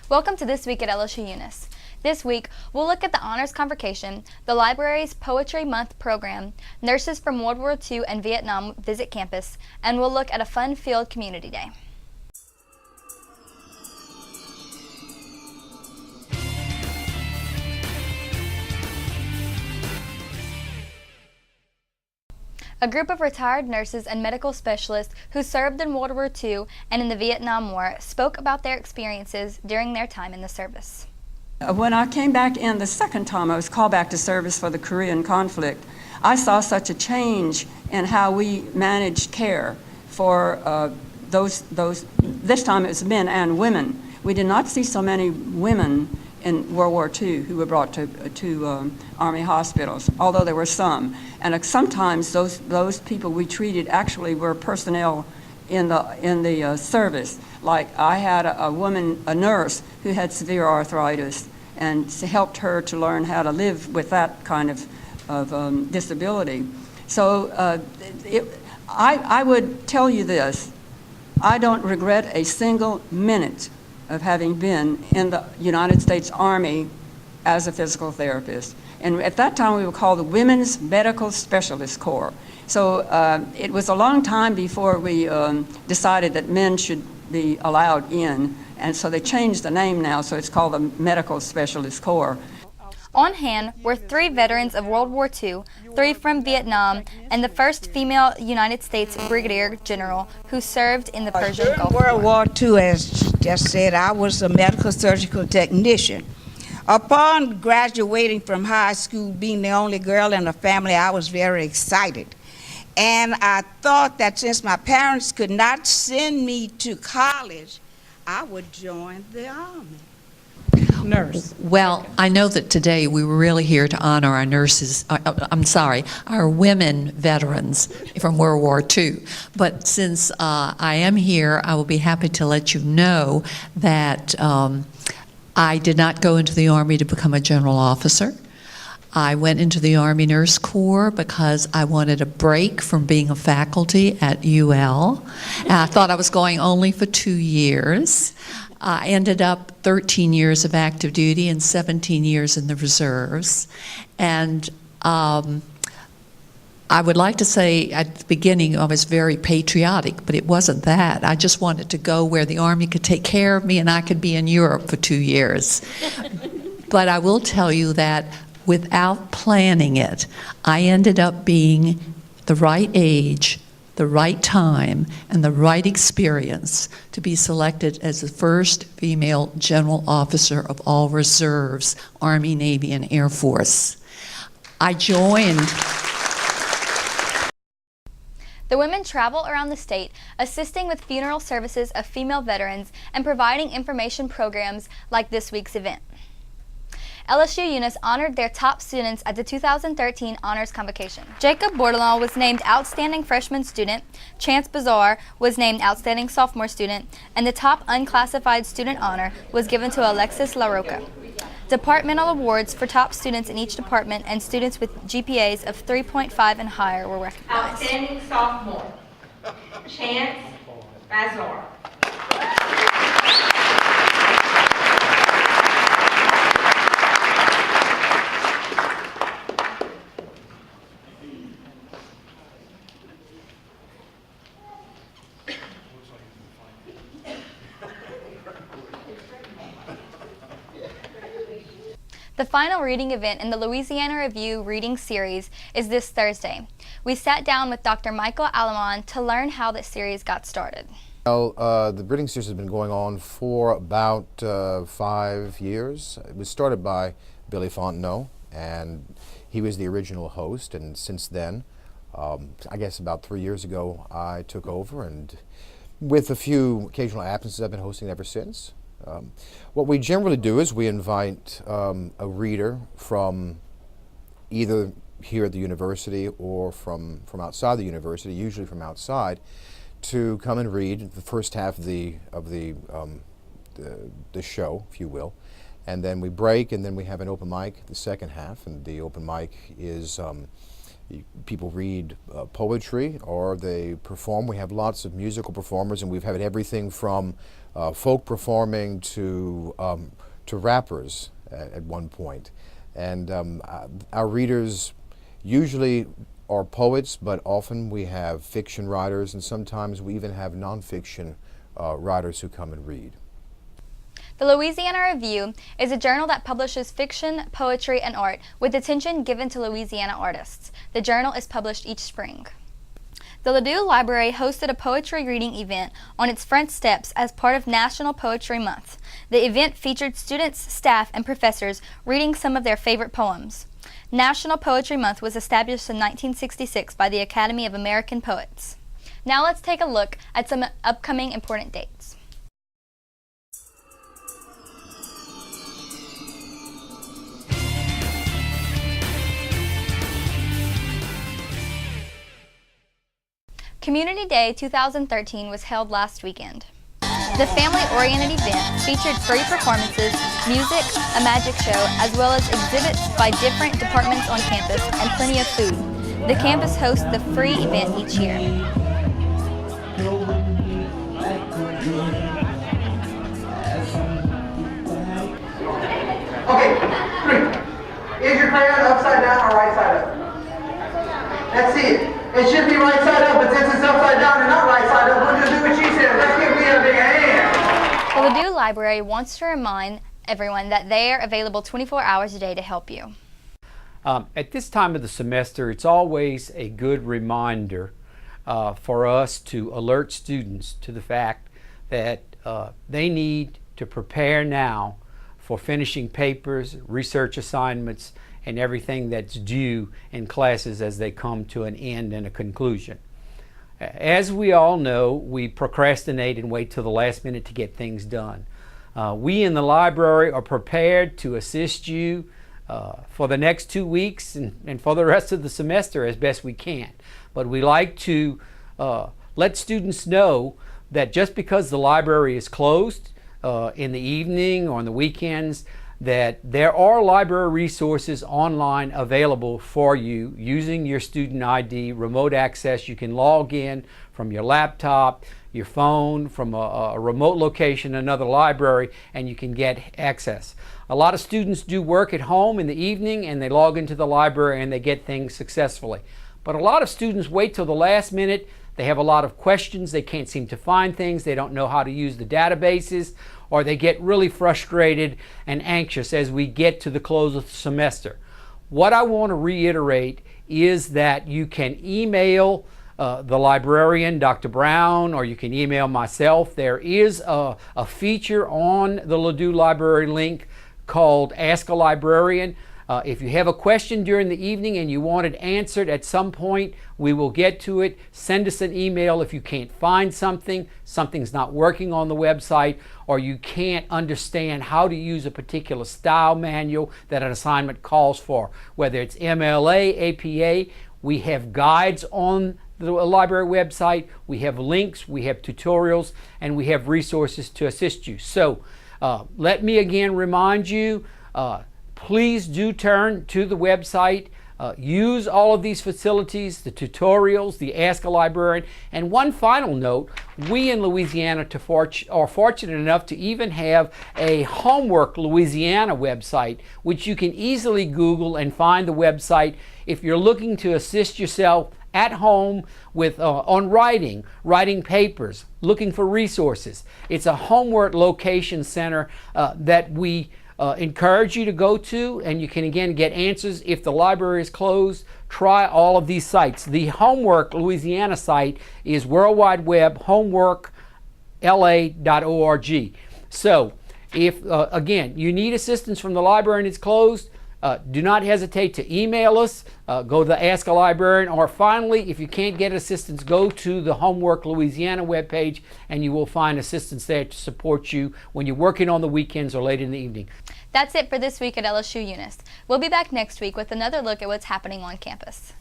Welcome to This Week at LSU Eunice. This week, we'll look at the Honors Convocation, the library's Poetry Month program, nurses from World War II and Vietnam visit campus, and we'll look at a fun-filled community day. A group of retired nurses and medical specialists who served in World War II and in the Vietnam War spoke about their experiences during their time in the service. When I came back in the second time I was called back to service for the Korean conflict, I saw such a change in how we managed care for this time it was men and women. We did not see so many women in World War II who were brought to Army hospitals, although there were some. And sometimes those people we treated actually were personnel in the service. Like I had a nurse who had severe arthritis, and helped her to learn how to live with that kind of disability. So I would tell you this: I don't regret a single minute of having been in the United States Army as a physical therapist. And at that time we were called the Women's Medical Specialist Corps. So it was a long time before we decided that men should be allowed in, and so they changed the name now, so it's called the Medical Specialist Corps. On hand were 3 veterans of World War II, 3 from Vietnam, and the first female United States Brigadier General who served in the Persian Gulf War. World War II, as just said, I was a medical surgical technician. Upon graduating from high school, being the only girl in the family, I was very excited. And I thought that since my parents could not send me to college, I would join the Army. Nurse. Well, I know that today we were really here to honor our nurses, our women veterans from World War II. But since I am here, I will be happy to let you know that I did not go into the Army to become a general officer. I went into the Army Nurse Corps because I wanted a break from being a faculty at UL. And I thought I was going only for 2 years. I ended up 13 years of active duty and 17 years in the reserves. And I would like to say at the beginning I was very patriotic, but it wasn't that. I just wanted to go where the Army could take care of me and I could be in Europe for 2 years. But I will tell you that without planning it, I ended up being the right age, the right time, and the right experience to be selected as the first female general officer of all reserves, Army, Navy, and Air Force. I joined. The women travel around the state, assisting with funeral services of female veterans and providing information programs like this week's event. LSU Eunice honored their top students at the 2013 Honors Convocation. Jacob Bordelon was named Outstanding Freshman Student, Chance Bazar was named Outstanding Sophomore Student, and the top unclassified student honor was given to Alexis LaRocca. Departmental awards for top students in each department and students with GPAs of 3.5 and higher were recognized. Outstanding Sophomore, Chance Bazar. The final reading event in the Louisiana Review reading series is this Thursday. We sat down with Dr. Michael Alamon to learn how this series got started. Well, the reading series has been going on for about 5 years. It was started by Billy Fontenot, and he was the original host, and since then, I guess about 3 years ago, I took over, and with a few occasional absences, I've been hosting ever since. What we generally do is we invite a reader from either here at the university or from outside the university, usually from outside, to come and read the first half of the show, if you will, and then we break, and then we have an open mic the second half, and the open mic is People read poetry or they perform. We have lots of musical performers, and we've had everything from folk performing to rappers at one point. And our readers usually are poets, but often we have fiction writers, and sometimes we even have nonfiction writers who come and read. The Louisiana Review is a journal that publishes fiction, poetry, and art with attention given to Louisiana artists. The journal is published each spring. The LeDoux Library hosted a poetry reading event on its front steps as part of National Poetry Month. The event featured students, staff, and professors reading some of their favorite poems. National Poetry Month was established in 1966 by the Academy of American Poets. Now let's take a look at some upcoming important dates. Community Day 2013 was held last weekend. The family-oriented event featured free performances, music, a magic show, as well as exhibits by different departments on campus and plenty of food. The campus hosts the free event each year. Okay, 3. Is your crayon upside down or right side up? Let's see it. It should be right side up, but since it's upside down and not right side up, we'll just do what she said. Let's give me a big hand. The LeDoux Library wants to remind everyone that they are available 24 hours a day to help you. At this time of the semester, it's always a good reminder for us to alert students to the fact that they need to prepare now for finishing papers, research assignments, and everything that's due in classes as they come to an end and a conclusion. As we all know, we procrastinate and wait till the last minute to get things done. We in the library are prepared to assist you for the next 2 weeks and for the rest of the semester as best we can. But we like to let students know that just because the library is closed in the evening or on the weekends, that there are library resources online available for you using your student ID, remote access. You can log in from your laptop, your phone, from a remote location, another library, and you can get access. A lot of students do work at home in the evening and they log into the library and they get things successfully. But a lot of students wait till the last minute. They have a lot of questions. They can't seem to find things. They don't know how to use the databases, or they get really frustrated and anxious as we get to the close of the semester. What I want to reiterate is that you can email the librarian, Dr. Brown, or you can email myself. There is a feature on the LeDoux Library link called Ask a Librarian. If you have a question during the evening and you want it answered at some point, we will get to it. Send us an email if you can't find something, something's not working on the website, or you can't understand how to use a particular style manual that an assignment calls for. Whether it's MLA, APA, we have guides on the library website, we have links, we have tutorials, and we have resources to assist you. So let me again remind you, please do turn to the website, use all of these facilities, the tutorials, the Ask a Librarian. And one final note, we in Louisiana are fortunate enough to even have a Homework Louisiana website, which you can easily Google and find the website if you're looking to assist yourself at home with on writing papers, looking for resources. It's a homework location center that we encourage you to go to, and you can again get answers if the library is closed. Try all of these sites. The Homework Louisiana site is World Wide Web homeworkla.org. So if again you need assistance from the library and it's closed, do not hesitate to email us, go to the Ask a Librarian, or finally, if you can't get assistance, go to the Homework Louisiana webpage and you will find assistance there to support you when you're working on the weekends or late in the evening. That's it for this week at LSU Eunice. We'll be back next week with another look at what's happening on campus.